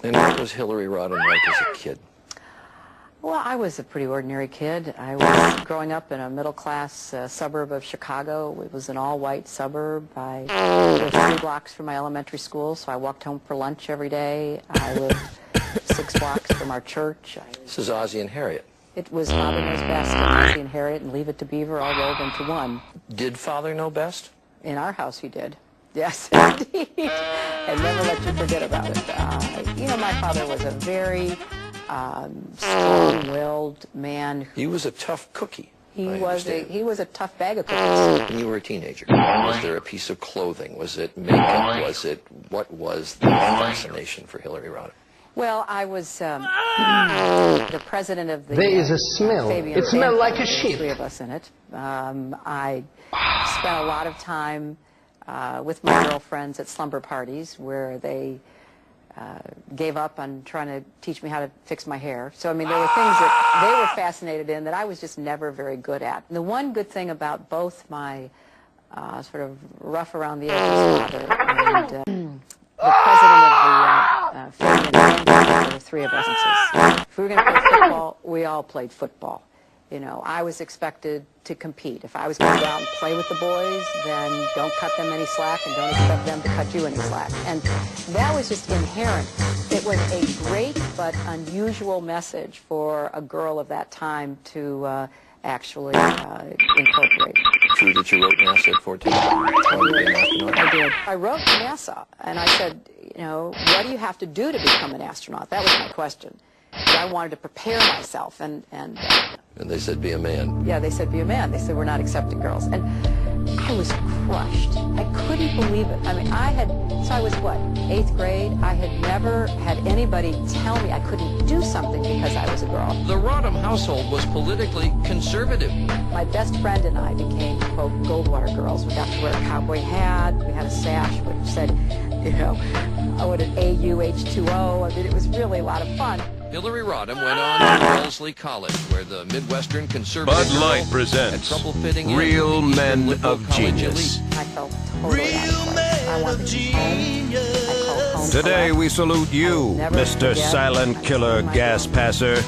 And what was Hillary Rodham like as a kid? Well, I was a pretty ordinary kid. I was growing up in a middle-class suburb of Chicago. It was an all-white suburb. I lived 3 blocks from my elementary school, so I walked home for lunch every day. I lived 6 blocks from our church. This is Ozzie and Harriet. It was Father Knows Best and Ozzie and Harriet and Leave It to Beaver all rolled into one. Did Father know best? In our house, he did. Yes, indeed. And never let you forget about it. You know, my father was a very strong-willed man. He was a tough cookie. He was a tough bag of cookies. When you were a teenager, was there a piece of clothing? Was it makeup? What was the fascination for Hillary Rodham? Well, I was the president of the There is a smell. Fabian It smelled like a family. sheep. 3 of us in it. I spent a lot of time with my girlfriends at slumber parties where they gave up on trying to teach me how to fix my hair. So, I mean, there were things that they were fascinated in that I was just never very good at. And the one good thing about both my sort of rough around the edges father and the president of the Fabian family, there were 3 of us. If we were going to play football, we all played football. You know, I was expected to compete. If I was going to go out and play with the boys, then don't cut them any slack and don't expect them to cut you any slack. And that was just inherent. It was a great but unusual message for a girl of that time to actually incorporate. True that you wrote NASA at 14? I did. I wrote to NASA, and I said, you know, what do you have to do to become an astronaut? That was my question. But I wanted to prepare myself, and they said, be a man. Yeah, they said, be a man. They said, we're not accepting girls. And I was crushed. I couldn't believe it. I mean, so I was, what, 8th grade? I had never had anybody tell me I couldn't do something because I was a girl. The Rodham household was politically conservative. My best friend and I became, quote, Goldwater girls. We got to wear a cowboy hat. We had a sash which said, you know, what an AUH2O. I mean, it was really a lot of fun. Hillary Rodham went on to Wellesley College, where the Midwestern conservative Bud Light presents had trouble fitting in Real with the Men liberal of college Genius. elite. I felt totally out of place. I wanted to be home. I called home. Today we salute you, Never Mr. forget Silent my Killer my Gas mom. Passer.